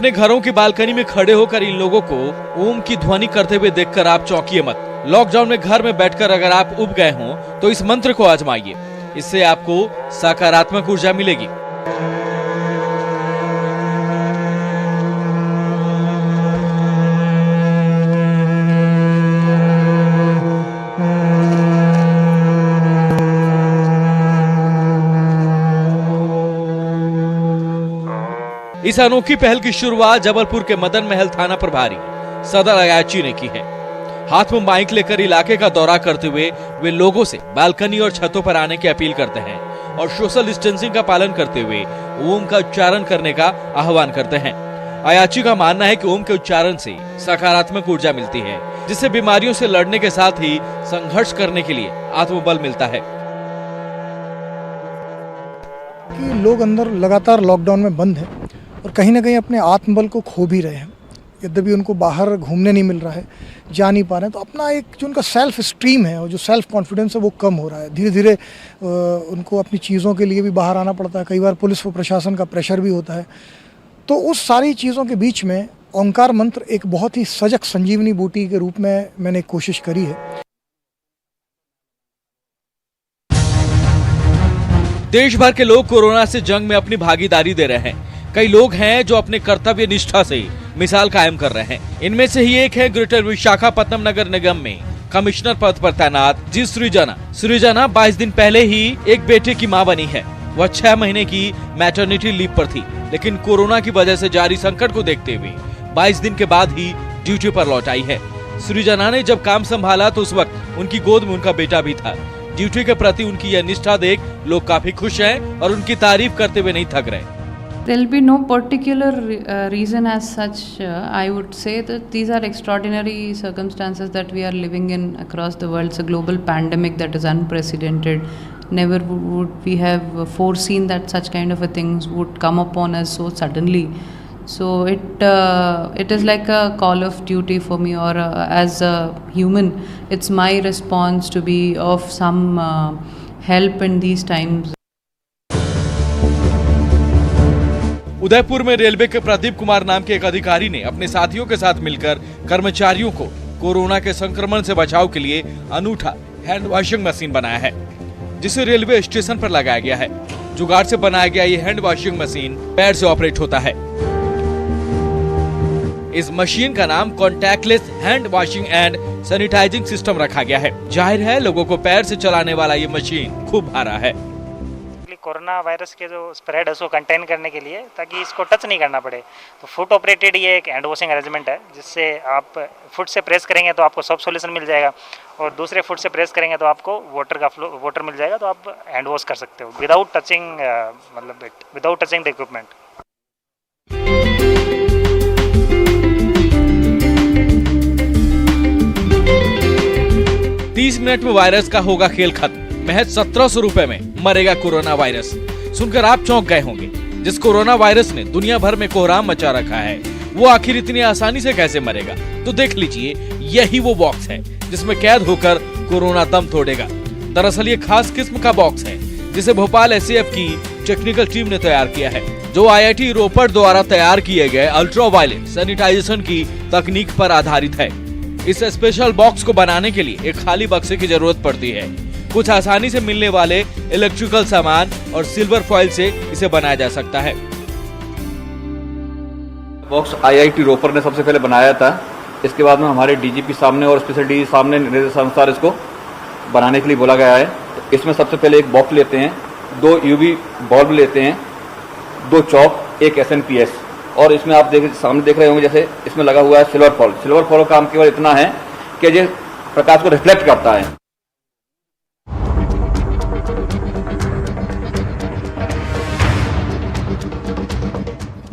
अपने घरों की बालकनी में खड़े होकर इन लोगों को ओम की ध्वनि करते हुए देखकर आप चौंकिए मत। लॉकडाउन में घर में बैठकर अगर आप उब गए हों तो इस मंत्र को आजमाइए, इससे आपको सकारात्मक ऊर्जा मिलेगी। इस अनोखी पहल की शुरुआत जबलपुर के मदन महल थाना प्रभारी सदर अयाची ने की है। हाथ में माइक लेकर इलाके का दौरा करते हुए वे लोगों से बालकनी और छतों पर आने की अपील करते हैं और सोशल डिस्टेंसिंग का पालन करते हुए ओम का उच्चारण करने का आह्वान करते हैं। अयाची का मानना है कि ओम के उच्चारण से सकारात्मक ऊर्जा मिलती है, जिससे बीमारियों से लड़ने के साथ ही संघर्ष करने के लिए आत्मबल मिलता है। कि लोग अंदर लगातार लॉकडाउन में बंद है और कहीं ना कहीं अपने आत्मबल को खो भी रहे हैं। यद्यपि उनको बाहर घूमने नहीं मिल रहा है, जा नहीं पा रहे हैं, तो अपना एक जो उनका सेल्फ स्टीम है और जो सेल्फ कॉन्फिडेंस है वो कम हो रहा है। धीरे धीरे उनको अपनी चीज़ों के लिए भी बाहर आना पड़ता है। कई बार पुलिस व प्रशासन का प्रेशर भी होता है। तो उस सारी चीज़ों के बीच में ओंकार मंत्र एक बहुत ही सजग संजीवनी बूटी के रूप में मैंने कोशिश करी है। देश भर के लोग कोरोना से जंग में अपनी भागीदारी दे रहे हैं। कई लोग हैं जो अपने कर्तव्य निष्ठा से मिसाल कायम कर रहे हैं। इनमें से ही एक है ग्रेटर विशाखापत्तनम नगर निगम में कमिश्नर पद पर तैनात जी सृजना। 22 दिन पहले ही एक बेटे की मां बनी है। वह 6 महीने की मैटरनिटी लीव पर थी, लेकिन कोरोना की वजह से जारी संकट को देखते हुए 22 दिन के बाद ही ड्यूटी पर लौट आई है। सृजना ने जब काम संभाला तो उस वक्त उनकी गोद में उनका बेटा भी था। ड्यूटी के प्रति उनकी यह निष्ठा देख लोग काफी खुश हैं और उनकी तारीफ करते हुए नहीं थक रहे। There'll be no particular reason as such. I would say that these are extraordinary circumstances that we are living in across the world. It's a global pandemic that is unprecedented. Never would we have foreseen that such kind of a things would come upon us so suddenly. So it is like a call of duty for me, or as a human, it's my response to be of some help in these times. Udaipur में railway के प्रदीप कुमार नाम के एक अधिकारी ने अपने साथियों के साथ मिलकर कर्मचारियों को कोरोना के संक्रमण से बचाव के लिए अनूठा हैंड वॉशिंग मशीन बनाया है, जिसे रेलवे स्टेशन पर लगाया गया है। जुगाड़ से बनाया गया ये हैंड वॉशिंग मशीन पैर से ऑपरेट होता है। इस मशीन का नाम contactless hand washing and sanitising system रखा गया है। जाहिर है लोगों को पैर से चलाने वाला ये मशीन खूब भारा है। कोरोना वायरस के जो स्प्रेड है उसको कंटेन करने के लिए, ताकि इसको टच नहीं करना पड़े, तो फुट ऑपरेटेड ये एक हैंड वॉशिंग अरेंजमेंट है, जिससे आप फुट से प्रेस करेंगे तो आपको सोप सॉल्यूशन मिल जाएगा और दूसरे फुट से प्रेस करेंगे तो आपको वाटर मिल जाएगा, तो आप हैंड वॉश कर सकते हो without touching the equipment. 30 minute में वायरस का होगा खेल खत्म। महज 1700 रुपए में मरेगा कोरोना वायरस। सुनकर आप चौंक गए होंगे। जिस कोरोना वायरस ने दुनिया भर में कोहराम मचा रखा है, वो आखिर इतनी आसानी से कैसे मरेगा? तो देख लीजिए, यही वो बॉक्स है जिसमें कैद होकर कोरोना दम तोड़ेगा। दरअसल ये खास किस्म का बॉक्स है जिसे भोपाल एसएएफ की टेक्निकल टीम ने तैयार किया है, जो आईआईटी रोपड़ द्वारा तैयार किए गए अल्ट्रावायलेट सैनिटाइजेशन की तकनीक पर आधारित है। इस स्पेशल बॉक्स को बनाने के लिए एक खाली बक्से की जरूरत पड़ती है। कुछ आसानी से मिलने वाले इलेक्ट्रिकल सामान और सिल्वर फॉइल से इसे बनाया जा सकता है। बॉक्स आईआईटी रोपड़ ने सबसे पहले बनाया था। इसके बाद में हमारे डीजीपी सामने और स्पेशल डीजी सामने निर्देशानुसार इसको बनाने के लिए बोला गया है। तो इसमें सबसे पहले एक बॉक्स लेते हैं, 2 यूवी बल्ब लेते हैं, 2 चॉक, 1 एसएनपीएस, और इसमें आप सामने देख रहे होंगे जैसे इसमें लगा हुआ है सिल्वर फॉल। सिल्वर फॉल का काम केवल इतना है कि ये प्रकाश को रिफ्लेक्ट करता है।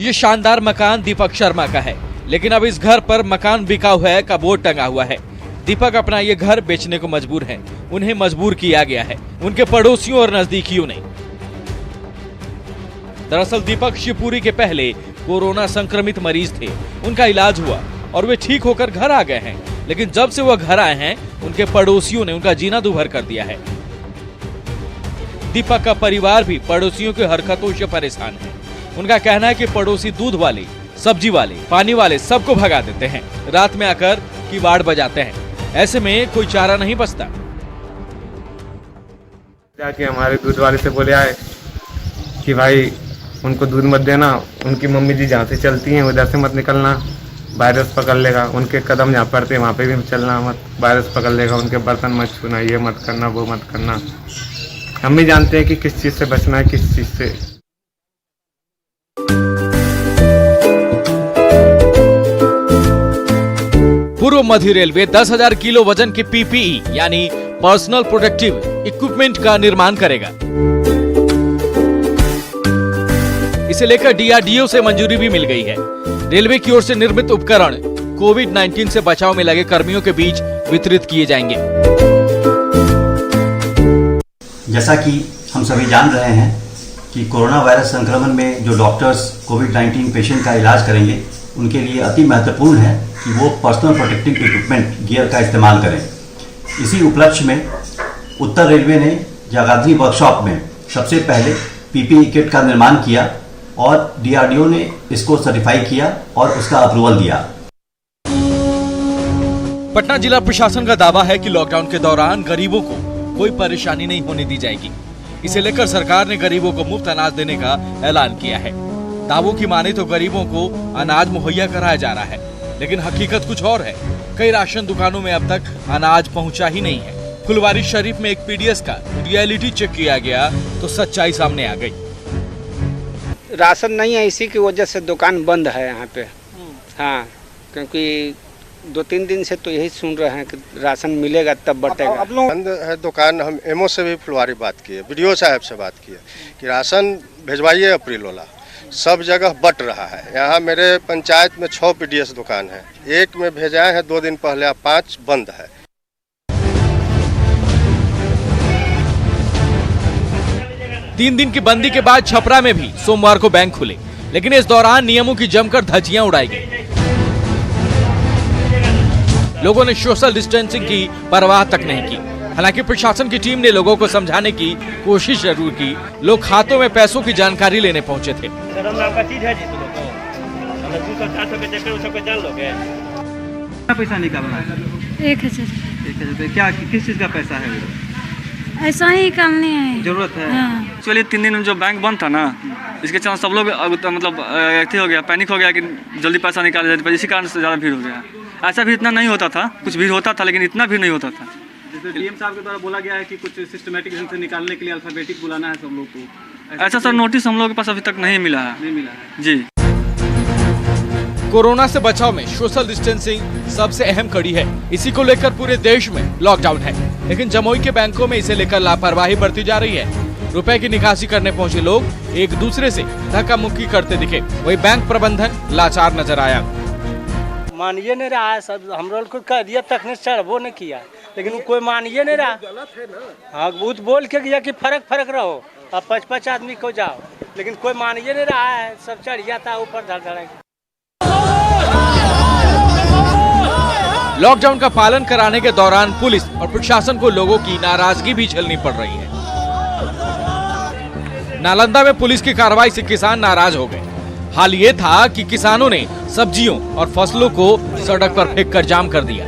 ये शानदार मकान दीपक शर्मा का है, लेकिन अब इस घर पर मकान बिकाऊ है का बोर्ड टंगा हुआ है। दीपक अपना ये घर बेचने को मजबूर है। उन्हें मजबूर किया गया है उनके पड़ोसियों और नजदीकियों ने। दरअसल दीपक शिवपुरी के पहले कोरोना संक्रमित मरीज थे। उनका इलाज हुआ और वे ठीक होकर घर आ गए हैं, लेकिन जब से वह घर आए हैं उनके पड़ोसियों ने उनका जीना दूभर कर दिया है। दीपक का परिवार भी पड़ोसियों की हरकतों से परेशान है। उनका कहना है कि पड़ोसी दूध वाले सब्जी वाले, पानी वाले सबको भगा देते हैं। रात में आकर किवाड़ बजाते हैं। ऐसे में कोई चारा नहीं बचता। जाके हमारे दूध वाले से बोले आए कि भाई उनको दूध मत देना, उनकी मम्मी जी जहाँ से चलती हैं उधर से मत निकलना, वायरस पकड़ लेगा। उनके कदम जहाँ पड़ते हैं वहाँ पे भी चलना मत, वायरस पकड़ लेगा। उनके बर्तन मत छूना, ये मत करना, वो मत करना। हम भी जानते हैं कि किस चीज़ से बचना है, किस चीज़ से। पूर्व मध्य रेलवे 10,000 किलो वजन के पीपीई यानी पर्सनल प्रोटेक्टिव इक्विपमेंट का निर्माण करेगा। इसे लेकर डीआरडीओ से मंजूरी भी मिल गई है। रेलवे की ओर से निर्मित उपकरण कोविड-19 से बचाव में लगे कर्मियों के बीच वितरित किए जाएंगे। जैसा कि हम सभी जान रहे हैं कि कोरोना वायरस संक्रमण में जो डॉक्टर्स कोविड-19 पेशेंट का इलाज करेंगे, उनके लिए अति महत्वपूर्ण है कि वो पर्सनल प्रोटेक्टिव इक्विपमेंट गियर का इस्तेमाल करें। इसी उपलक्ष्य में उत्तर रेलवे ने जगाधरी वर्कशॉप में सबसे पहले पीपीई किट का निर्माण किया और डीआरडीओ ने इसको सर्टिफाई किया और उसका अप्रूवल दिया। पटना जिला प्रशासन का दावा है कि लॉकडाउन के दौरान गरीबों को कोई परेशानी नहीं होने दी जाएगी। इसे लेकर सरकार ने गरीबों को मुफ्त अनाज देने का ऐलान किया है। दावों की माने तो गरीबों को अनाज मुहैया कराया जा रहा है, लेकिन हकीकत कुछ और है। कई राशन दुकानों में अब तक अनाज पहुंचा ही नहीं है। फुलवारी शरीफ में एक पीडीएस का रियलिटी चेक किया गया तो सच्चाई सामने आ गई। राशन नहीं है, इसी की वजह से दुकान बंद है यहाँ पे। हाँ, क्योंकि 2-3 दिन से तो यही सुन रहे हैं कि राशन मिलेगा तब बटेगा। बंद है दुकान। हम एमओ से भी फुलवारी बात किए, बीडीओ साहब से बात किए कि राशन भिजवाइए अप्रैल वाला। सब जगह बट रहा है। यहाँ मेरे पंचायत में 6 पीडीएस दुकान है, एक में भेजाए हैं 2 दिन पहले, अब 5 बंद है। तीन दिन की बंदी के बाद छपरा में भी सोमवार को बैंक खुले, लेकिन इस दौरान नियमों की जमकर धज्जियां उड़ाई गई। लोगों ने सोशल डिस्टेंसिंग की परवाह तक नहीं की। हालांकि प्रशासन की टीम ने लोगों को समझाने की कोशिश जरूर की। लोग खातों में पैसों की जानकारी लेने पहुंचे थे। पैसा निकालना है 1,000। क्या किस चीज का पैसा है? ऐसा ही करने है, जरूरत है। हाँ। चलिए 3 दिन में जो बैंक बंद था ना, इसके चलते सब लोग मतलब हो गया, पैनिक हो गया कि जल्दी पैसा निकाला जाए। इसी कारण से ज़्यादा भीड़ हो गया। ऐसा भी इतना नहीं होता था, कुछ भीड़ होता था लेकिन इतना भीड़ नहीं होता था। जैसे डीएम साहब के द्वारा बोला गया है कि कुछ सिस्टमेटिक ढंग से निकालने के लिए अल्फाबेटिक बुलाना है सब लोग को। ऐसा सर नोटिस हम लोग के पास अभी तक नहीं मिला है। जी। कोरोना से बचाव में सोशल डिस्टेंसिंग सबसे अहम कड़ी है। इसी को लेकर पूरे देश में लॉकडाउन है, लेकिन जमुई के बैंकों में इसे लेकर लापरवाही बरती जा रही है। रुपए की निकासी करने पहुंचे लोग एक दूसरे से धक्का मुक्की करते दिखे। वही बैंक प्रबंधन लाचार नजर आया। मानिए नहीं रहा है, सब हम लोग को कह दिया, तक ने चढ़बो नहीं किया, लेकिन कोई मानिए नहीं रहा। हाँ, बहुत बोल के गया कि फर्क रहो, अब 5-5 आदमी को जाओ, लेकिन कोई मानिए नहीं रहा है। सब चढ़ जाता है ऊपर धड़। लॉकडाउन का पालन कराने के दौरान पुलिस और प्रशासन को लोगों की नाराजगी भी झेलनी पड़ रही है। नालंदा में पुलिस की कार्रवाई से किसान नाराज हो गए। हाल ये था कि किसानों ने सब्जियों और फसलों को सड़क पर फेंककर जाम कर दिया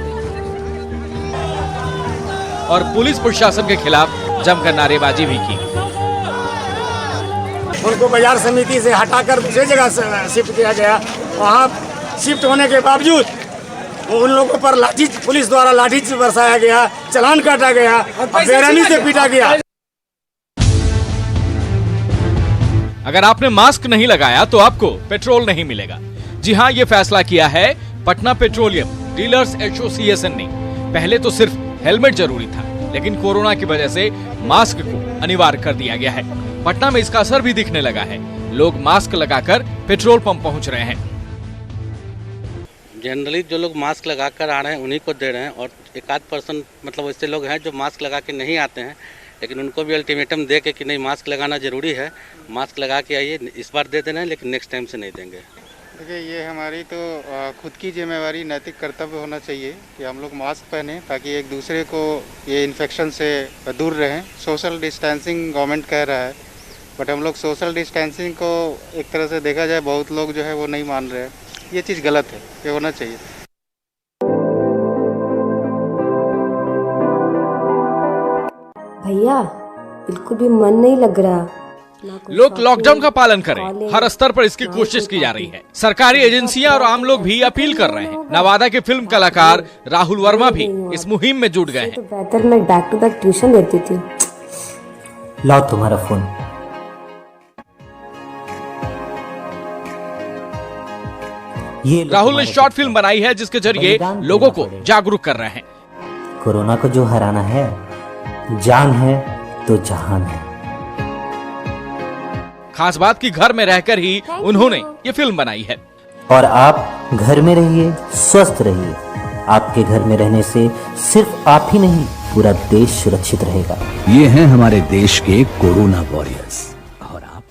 और पुलिस प्रशासन के खिलाफ जमकर नारेबाजी भी की। उनको बाजार समिति से हटाकर दूसरी जगह शिफ्ट किया गया। वहाँ शिफ्ट होने के बावजूद उन लोगों पर पुलिस द्वारा लाठी बरसाया गया, चालान काटा गया, बेरहमी से पीटा गया। अगर आपने मास्क नहीं लगाया तो आपको पेट्रोल नहीं मिलेगा। जी हाँ, ये फैसला किया है पटना पेट्रोलियम डीलर्स एसोसिएशन ने। पहले तो सिर्फ हेलमेट जरूरी था, लेकिन कोरोना की वजह से मास्क को अनिवार्य कर दिया गया है। पटना में इसका असर भी दिखने लगा है। लोग मास्क लगाकर पेट्रोल पंप पहुंच रहे हैं। जनरली जो लोग मास्क लगा कर आ रहे हैं उन्हीं को दे रहे हैं, और 1-8% मतलब ऐसे लोग हैं जो मास्क लगा के नहीं आते हैं, लेकिन उनको भी अल्टीमेटम दे के कि नहीं मास्क लगाना ज़रूरी है, मास्क लगा के आइए। इस बार दे देना है, लेकिन नेक्स्ट टाइम से नहीं देंगे। देखिए, ये हमारी तो खुद की जिम्मेवारी, नैतिक कर्तव्य होना चाहिए कि हम लोग मास्क पहने ताकि एक दूसरे को ये इन्फेक्शन से दूर रहें। सोशल डिस्टेंसिंग गवर्नमेंट कह रहा है, बट हम लोग सोशल डिस्टेंसिंग को एक तरह से देखा जाए बहुत लोग जो है वो नहीं मान रहे हैं। ये चीज़ गलत है, ये होना चाहिए। भैया बिल्कुल भी मन नहीं लग रहा। लोग लॉकडाउन का पालन करें, हर स्तर पर इसकी कोशिश की जा रही है। सरकारी एजेंसियां और आम लोग भी अपील कर रहे हैं। नवादा के फिल्म कलाकार राहुल वर्मा भी इस मुहिम में जुट गए हैं। तो बेहतर मैं बैक टू बैक ट्यूशन लेती थी। लाओ तुम्हारा फोन। ये राहुल ने शॉर्ट फिल्म बनाई है जिसके जरिए लोगों को जागरूक कर रहे हैं। कोरोना को जो हराना है, जान है तो जहान है। खास बात कि घर में रहकर ही उन्होंने ये फिल्म बनाई है। और आप घर में रहिए, स्वस्थ रहिए। आपके घर में रहने से सिर्फ आप ही नहीं, पूरा देश सुरक्षित रहेगा। ये हैं हमारे देश के कोरोना वॉरियर्स। और आप,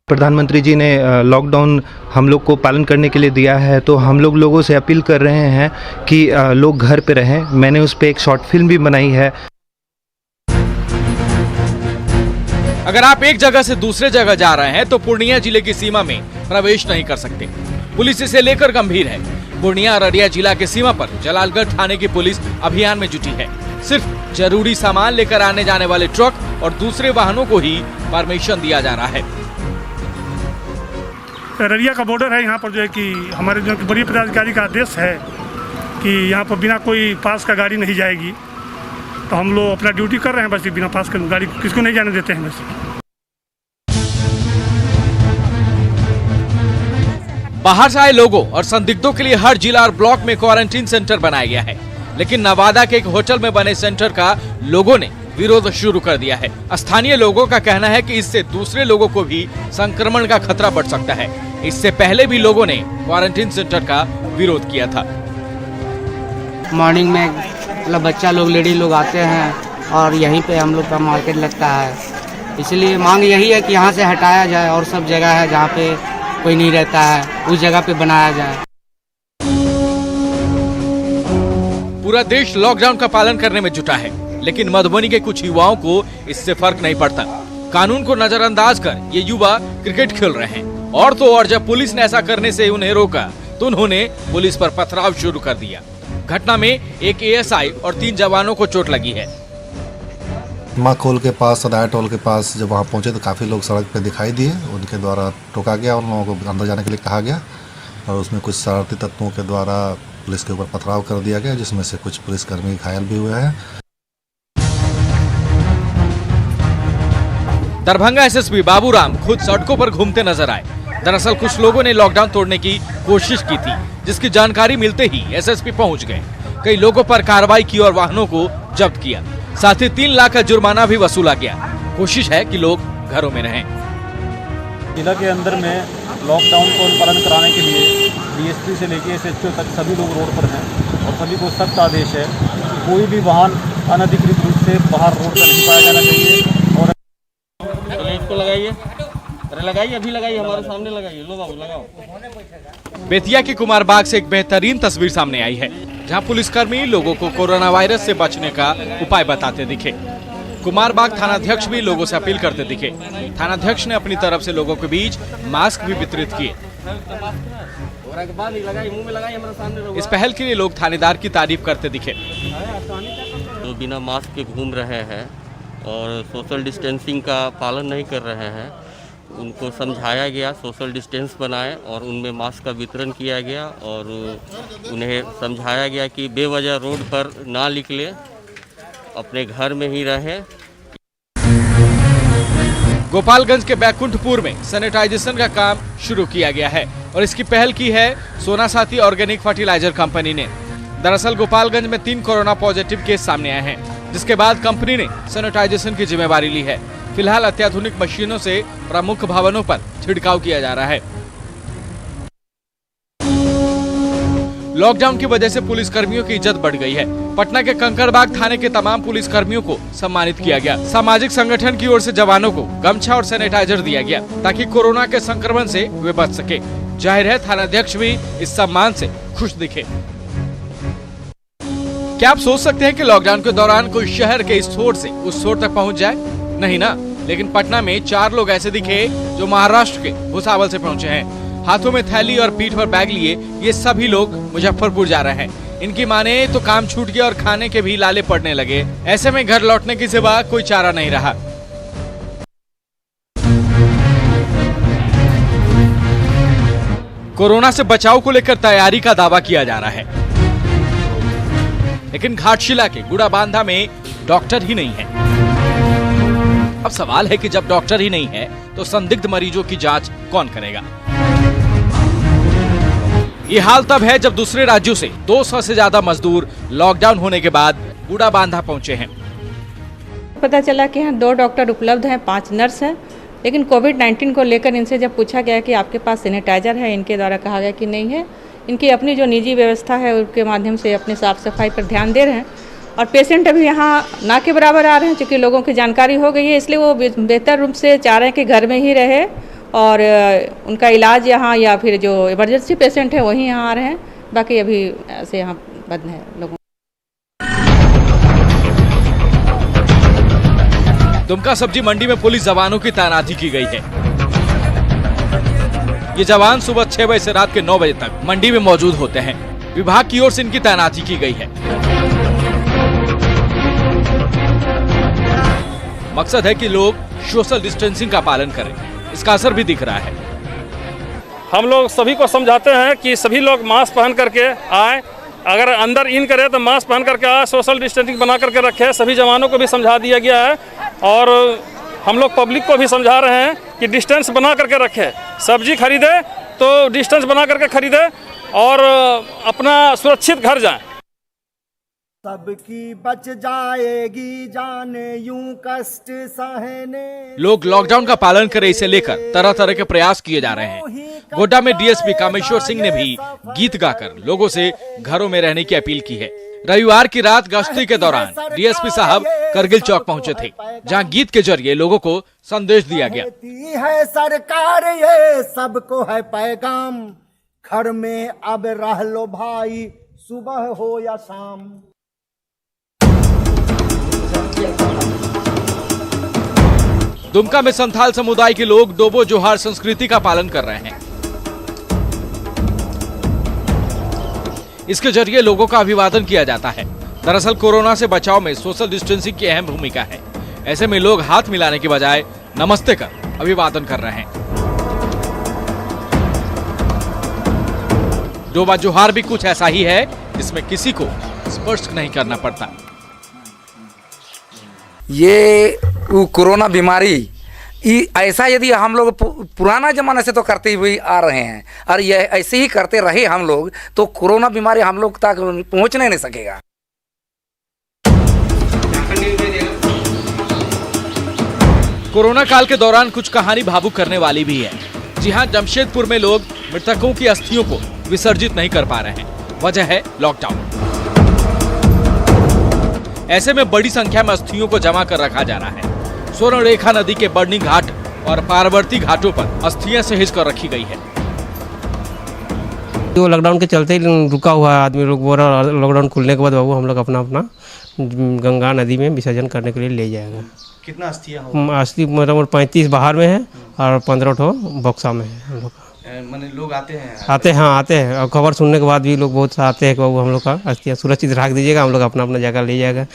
प्रधानमंत्री जी ने लॉकडाउन हम लोग को पालन करने के लिए दिया है, तो हम लोगों से अपील कर रहे हैं कि लोग घर पे रहें। मैंने उस पर एक शॉर्ट फिल्म भी बनाई है। अगर आप एक जगह से दूसरे जगह जा रहे हैं तो पूर्णिया जिले की सीमा में प्रवेश नहीं कर सकते। पुलिस इसे लेकर गंभीर है। पूर्णिया अररिया जिला के सीमा पर जलालगढ़ थाने की पुलिस अभियान में जुटी है। सिर्फ जरूरी सामान लेकर आने जाने वाले ट्रक और दूसरे वाहनों को ही परमिशन दिया जा रहा है। अररिया का बॉर्डर है, यहाँ पर जो है कि हमारे जो बड़ी पदाधिकारी का आदेश है कि यहाँ पर बिना कोई पास का गाड़ी नहीं जाएगी, तो हम लोग अपना ड्यूटी कर रहे हैं। बस बिना पास के गाड़ी किसको नहीं जाने देते हैं। बस बाहर से आए लोगों और संदिग्धों के लिए हर जिला और ब्लॉक में क्वारंटीन सेंटर बनाया गया है, लेकिन नवादा के एक होटल में बने सेंटर का लोगों ने विरोध शुरू कर दिया है। स्थानीय लोगों का कहना है कि इससे दूसरे लोगों को भी संक्रमण का खतरा बढ़ सकता है। इससे पहले भी लोगों ने क्वारंटीन सेंटर का विरोध किया था। मॉर्निंग में मतलब बच्चा लोग, लेडी लोग आते हैं और यहीं पे हम लोग का मार्केट लगता है, इसलिए मांग यही है कि यहाँ से हटाया जाए और सब जगह है जहाँ पे कोई नहीं रहता है उस जगह पे बनाया जाए। पूरा देश लॉकडाउन का पालन करने में जुटा है, लेकिन मधुबनी के कुछ युवाओं को इससे फर्क नहीं पड़ता। कानून को नजरअंदाज कर ये युवा क्रिकेट खेल रहे हैं। और तो और जब पुलिस ने ऐसा करने से उन्हें रोका तो उन्होंने पुलिस पर पथराव शुरू कर दिया। घटना में एक एएसआई और 3 जवानों को चोट लगी है। माँ खोल के पास, सदाया टोल के पास जब वहाँ पहुँचे तो काफ़ी लोग सड़क पे दिखाई दिए। उनके द्वारा टोका गया, उन लोगों को अंदर जाने के लिए कहा गया और उसमें कुछ शरारती तत्वों के द्वारा पुलिस के ऊपर पथराव कर दिया गया, जिसमें से कुछ पुलिसकर्मी घायल भी हुए हैं। दरभंगा एसएसपी बाबूराम खुद सड़कों पर घूमते नजर आए। दरअसल कुछ लोगों ने लॉकडाउन तोड़ने की कोशिश की थी, जिसकी जानकारी मिलते ही एसएसपी पहुंच गए। कई लोगों पर कार्रवाई की और वाहनों को जब्त किया। साथ ही 3 लाख का जुर्माना भी वसूला गया। कोशिश है कि लोग घरों में रहें। जिला के अंदर में लॉकडाउन को पालन कराने के लिए डीएसपी से लेकर एसएचओ तक सभी लोग रोड पर हैं और सभी को सख्त आदेश है कि कोई भी वाहन अनधिकृत रूप से बाहर रोड पर नहीं पाया जाना चाहिए। और इसको लगाइए, अरे लगाइए, अभी लगाइए, हमारे सामने लगाइए, लो बाबू लगाओ। बेतिया के कुमार बाग से एक बेहतरीन तस्वीर सामने आई है, जहां पुलिसकर्मी लोगों को कोरोना वायरस से बचने का उपाय बताते दिखे। कुमार बाग थानाध्यक्ष भी लोगों से अपील करते दिखे। थानाध्यक्ष ने अपनी तरफ से लोगों के बीच मास्क भी वितरित किए। इस पहल के लिए लोग थानेदार की तारीफ करते दिखे। जो बिना मास्क के घूम रहे हैं और सोशल डिस्टेंसिंग का पालन नहीं कर रहे हैं, उनको समझाया गया सोशल डिस्टेंस बनाए और उनमें मास्क का वितरण किया गया और उन्हें समझाया गया कि बेवजह रोड पर ना निकले, अपने घर में ही रहें। गोपालगंज के बैकुंठपुर में सैनिटाइजेशन का काम शुरू किया गया है और इसकी पहल की है सोना साथी ऑर्गेनिक फर्टिलाइजर कंपनी ने। दरअसल गोपालगंज में 3 कोरोना पॉजिटिव केस सामने आए हैं, जिसके बाद कंपनी ने सैनिटाइजेशन की जिम्मेवारी ली है। फिलहाल अत्याधुनिक मशीनों से प्रमुख भवनों पर छिड़काव किया जा रहा है। लॉकडाउन की वजह से पुलिस कर्मियों की इज्जत बढ़ गई है। पटना के कंकड़बाग थाने के तमाम पुलिस कर्मियों को सम्मानित किया गया। सामाजिक संगठन की ओर से जवानों को गमछा और सैनिटाइजर दिया गया ताकि कोरोना के संक्रमण से वे बच सके। जाहिर है थानाध्यक्ष भी इस सम्मान से खुश दिखे। क्या आप सोच सकते हैं कि लॉकडाउन के दौरान कोई शहर के इस छोर से उस छोर तक पहुंच जाए? नहीं ना। लेकिन पटना में 4 लोग ऐसे दिखे जो महाराष्ट्र के भुसावल से पहुंचे हैं। हाथों में थैली और पीठ पर बैग लिए ये सभी लोग मुजफ्फरपुर जा रहे हैं। इनकी माने तो काम छूट गया और खाने के भी लाले पड़ने लगे। ऐसे में घर लौटने के सिवा कोई चारा नहीं रहा। कोरोना से बचाव को लेकर तैयारी का दावा किया जा रहा है, लेकिन घाटशिला के गुड़ाबांधा में डॉक्टर ही नहीं है। अब सवाल है कि जब डॉक्टर ही नहीं है तो संदिग्ध मरीजों की जांच कौन करेगा। ये हाल तब है जब दूसरे राज्यों से 200 से ज्यादा मजदूर लॉकडाउन होने के बाद गुड़ाबांधा पहुंचे हैं। पता चला कि यहाँ 2 डॉक्टर उपलब्ध हैं, 5 नर्स हैं, लेकिन कोविड-19 को लेकर इनसे जब पूछा गया कि आपके पास सैनिटाइजर है, इनके द्वारा कहा गया कि नहीं है। इनकी अपनी जो निजी व्यवस्था है उसके माध्यम से अपने साफ सफाई पर ध्यान दे रहे हैं और पेशेंट अभी यहाँ ना के बराबर आ रहे हैं। चूँकि लोगों की जानकारी हो गई है, इसलिए वो बेहतर रूप से चाह रहे हैं कि घर में ही रहे और उनका इलाज यहाँ या फिर जो इमरजेंसी पेशेंट है वहीं यहाँ आ रहे हैं। बाकी अभी ऐसे यहाँ बंद है लोगों। दुमका सब्जी मंडी में पुलिस जवानों की तैनाती की गई है। ये जवान सुबह 6 बजे से रात के 9 बजे तक मंडी में मौजूद होते हैं। विभाग की ओर से इनकी तैनाती की गई है। मकसद है कि लोग सोशल डिस्टेंसिंग का पालन करें। इसका असर भी दिख रहा है। हम लोग सभी को समझाते हैं कि सभी लोग मास्क पहन करके आए, अगर अंदर इन करे तो मास्क पहन करके आए, सोशल डिस्टेंसिंग बना करके रखे। सभी जवानों को भी समझा दिया गया है और हम लोग पब्लिक को भी समझा रहे हैं कि डिस्टेंस बना करके रखे। सब्जी खरीदे तो डिस्टेंस बना करके खरीदे और अपना सुरक्षित घर जाए। सबकी बच जाएगी जाने यूं कष्ट सहने। लोग लॉकडाउन का पालन करें, इसे लेकर तरह तरह के प्रयास किए जा रहे हैं। गोड्डा में डीएसपी कामेश्वर सिंह ने भी गीत गाकर लोगों से घरों में रहने की अपील की है। रविवार की रात गश्ती के दौरान डीएसपी साहब करगिल चौक पहुंचे थे, जहां गीत के जरिए लोगों को संदेश दिया गया। है सरकार ये सबको है पैगाम, घर में अब रह लो भाई, सुबह हो या शाम। दुमका में संथाल समुदाय के लोग डोबो जोहार संस्कृति का पालन कर रहे हैं। इसके जरिए लोगों का अभिवादन किया जाता है। दरअसल कोरोना से बचाव में सोशल डिस्टेंसिंग की अहम भूमिका है। ऐसे में लोग हाथ मिलाने के बजाय नमस्ते कर अभिवादन कर रहे हैं। डोबा जोहार भी कुछ ऐसा ही है, जिसमें किसी को स्पर्श नहीं करना पड़ता। ये कोरोना बीमारी ऐसा यदि हम लोग पुराना जमाने से तो करते हुए आ रहे हैं और ये ऐसे ही करते रहे हम लोग, तो कोरोना बीमारी हम लोग तक पहुंचने नहीं सकेगा। कोरोना काल के दौरान कुछ कहानी भावुक करने वाली भी है। जी हां, जमशेदपुर में लोग मृतकों की अस्थियों को विसर्जित नहीं कर पा रहे हैं। वजह है लॉकडाउन। ऐसे में बड़ी संख्या में अस्थियों को जमा कर रखा जा रहा है। स्वर्ण रेखा नदी के बर्नी घाट और पार्वती घाटों पर अस्थियां सहेज कर रखी गई है। जो लॉकडाउन के चलते रुका हुआ है आदमी लोग, वो लॉकडाउन खुलने के बाद बाबू हम लोग अपना अपना गंगा नदी में विसर्जन करने के लिए ले जाएगा। कितना अस्थियां? अस्थि मतलब 35 बाहर में है और 15 ठो बक्सा में है। हम लोग माने लोग आते हैं और खबर सुनने के बाद भी लोग बहुत आते हैं कि बाबू हम लोग का अस्थियां सुरक्षित रख दीजिएगा, हम लोग अपना अपना जगह ले जाएगा।